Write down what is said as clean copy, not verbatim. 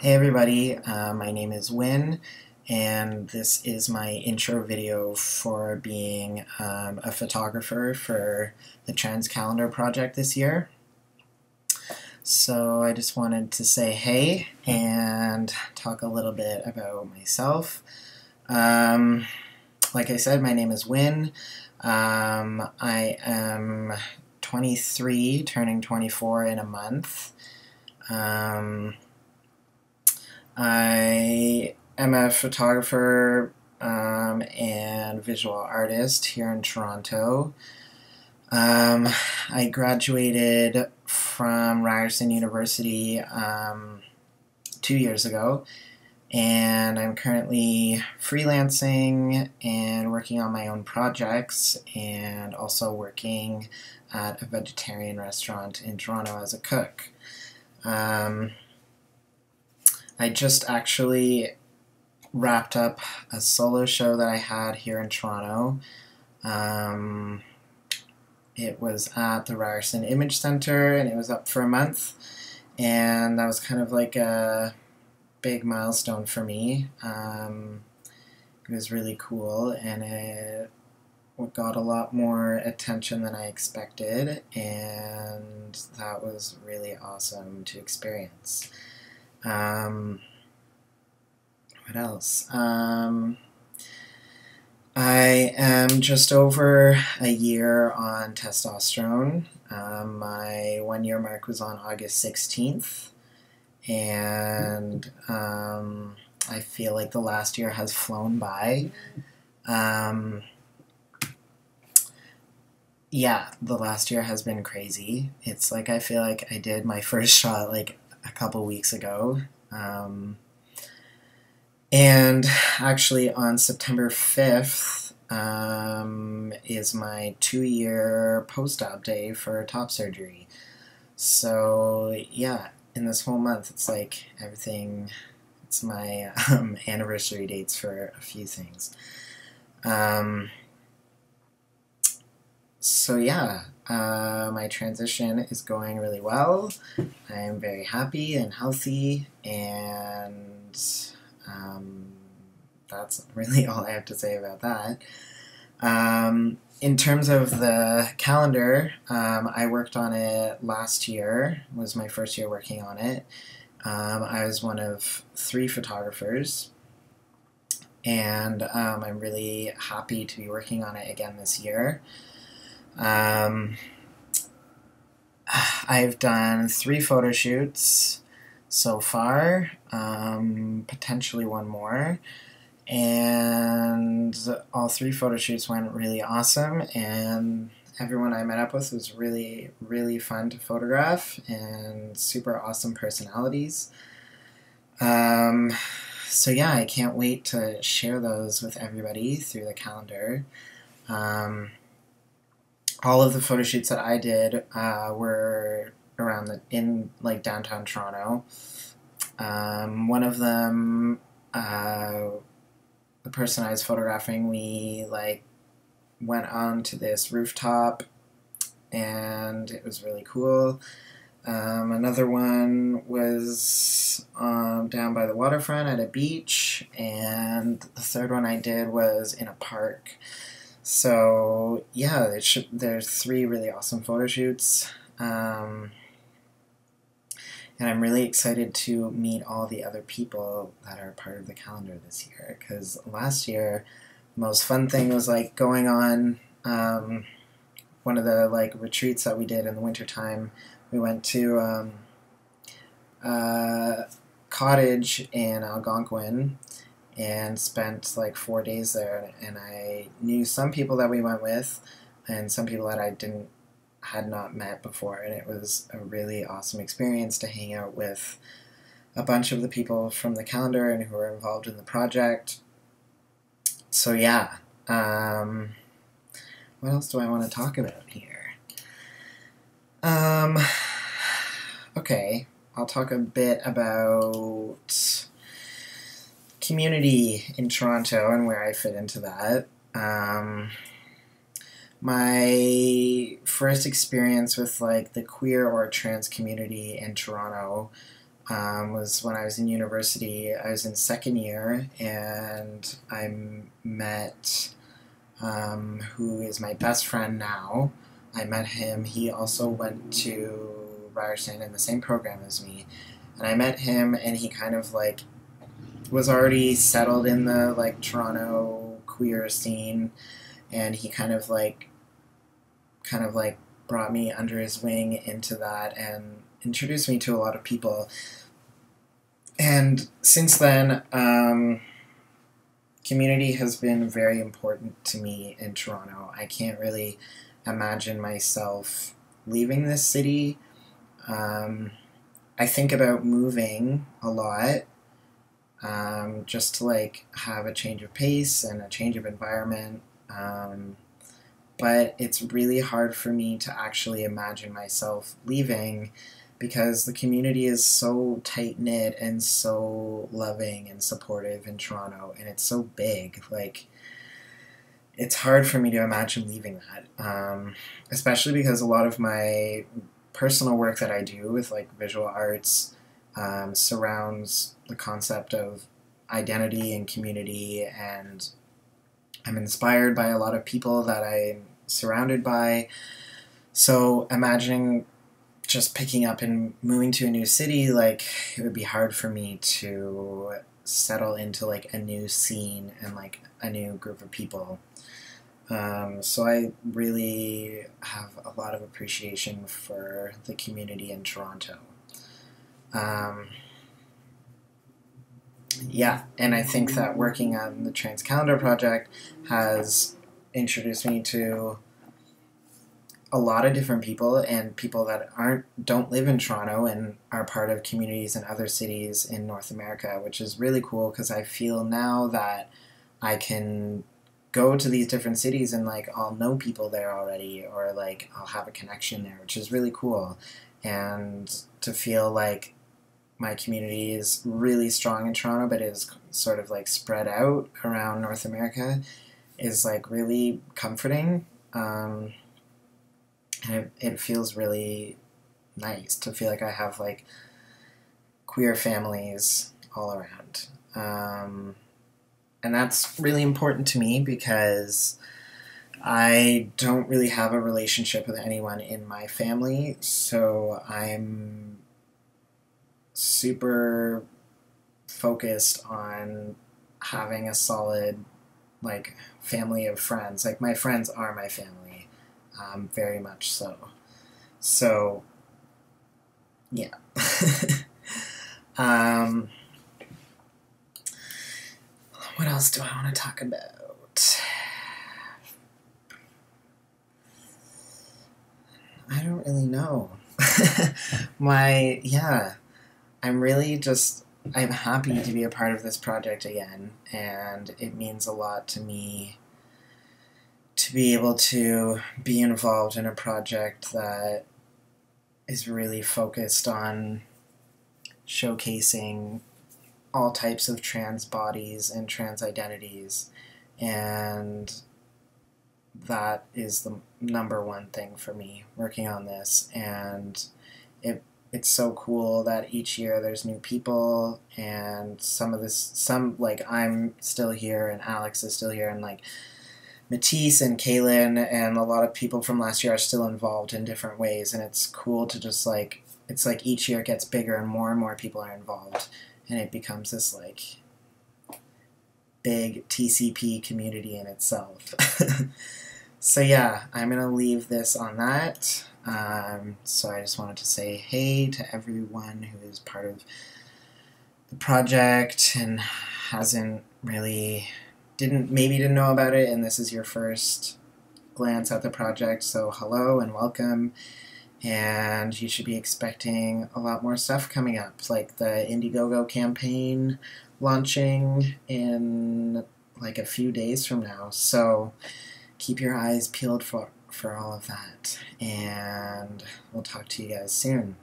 Hey everybody, my name is Wynne, and this is my intro video for being a photographer for the Trans Calendar project this year. So I just wanted to say hey and talk a little bit about myself. Like I said, my name is Wynne. I am 23, turning 24 in a month. I am a photographer and visual artist here in Toronto. I graduated from Ryerson University 2 years ago, and I'm currently freelancing and working on my own projects, and also working at a vegetarian restaurant in Toronto as a cook. I just actually wrapped up a solo show that I had here in Toronto. It was at the Ryerson Image Center, and it was up for a month, and that was kind of like a big milestone for me. It was really cool, and it got a lot more attention than I expected, and that was really awesome to experience. What else? I am just over a year on testosterone. My 1 year mark was on August 16th, and I feel like the last year has flown by. Yeah, the last year has been crazy. It's like I feel like I did my first shot like a couple weeks ago. And actually on September 5th is my 2 year post-op day for top surgery. So yeah, in this whole month it's like everything, it's my anniversary dates for a few things. So yeah, my transition is going really well. I am very happy and healthy, and that's really all I have to say about that. In terms of the calendar, I worked on it last year. It was my first year working on it. I was one of 3 photographers, and I'm really happy to be working on it again this year. I've done 3 photo shoots so far, potentially one more, and all 3 photo shoots went really awesome, and everyone I met up with was really, really fun to photograph, and super awesome personalities. So yeah, I can't wait to share those with everybody through the calendar. All of the photo shoots that I did were around in downtown Toronto. One of them, the person I was photographing, we went on to this rooftop, and it was really cool. Another one was down by the waterfront at a beach, and the third one I did was in a park. So yeah, there's 3 really awesome photo shoots, and I'm really excited to meet all the other people that are part of the calendar this year, because last year the most fun thing was going on one of the retreats that we did in the wintertime. We went to a cottage in Algonquin and spent 4 days there, and I knew some people that we went with and some people that I had not met before, and it was a really awesome experience to hang out with a bunch of the people from the calendar and who were involved in the project. So yeah, what else do I want to talk about here? Okay, I'll talk a bit about community in Toronto and where I fit into that. My first experience with the queer or trans community in Toronto was when I was in university. I was in second year, and I met who is my best friend now. I met him. He also went to Ryerson in the same program as me, and I met him, and he kind of like was already settled in the like Toronto queer scene, and he kind of like brought me under his wing into that and introduced me to a lot of people. And since then, community has been very important to me in Toronto. I can't really imagine myself leaving this city. I think about moving a lot, just to like have a change of pace and a change of environment. But it's really hard for me to actually imagine myself leaving because the community is so tight-knit and so loving and supportive in Toronto, and it's so big. Like, it's hard for me to imagine leaving that, especially because a lot of my personal work that I do with like visual arts surrounds the concept of identity and community, and I'm inspired by a lot of people that I'm surrounded by. So imagining just picking up and moving to a new city, like, it would be hard for me to settle into like a new scene and like a new group of people. So I really have a lot of appreciation for the community in Toronto. Yeah, and I think that working on the Trans Calendar Project has introduced me to a lot of different people, and people that don't live in Toronto and are part of communities in other cities in North America, which is really cool because I feel now that I can go to these different cities and like I'll know people there already, or like I'll have a connection there, which is really cool. And to feel like my community is really strong in Toronto but is sort of like spread out around North America is like really comforting. And it feels really nice to feel like I have like queer families all around. And that's really important to me because I don't really have a relationship with anyone in my family, so I'm super focused on having a solid like family of friends. Like, my friends are my family, very much so. So, yeah. What else do I want to talk about? I don't really know. I'm really just, I'm happy to be a part of this project again, and it means a lot to me to be able to be involved in a project that is really focused on showcasing all types of trans bodies and trans identities, and that is the number one thing for me working on this. And it's so cool that each year there's new people, and some like I'm still here and Alex is still here, and like Matisse and Kaylin and a lot of people from last year are still involved in different ways, and it's cool to just like, it's like each year it gets bigger and more people are involved, and it becomes this like big TCP community in itself. So yeah, I'm gonna leave this on that. So I just wanted to say hey to everyone who is part of the project and didn't know about it, and this is your first glance at the project, so hello and welcome. And you should be expecting a lot more stuff coming up, like the Indiegogo campaign launching in like a few days from now. So keep your eyes peeled for all of that, and we'll talk to you guys soon.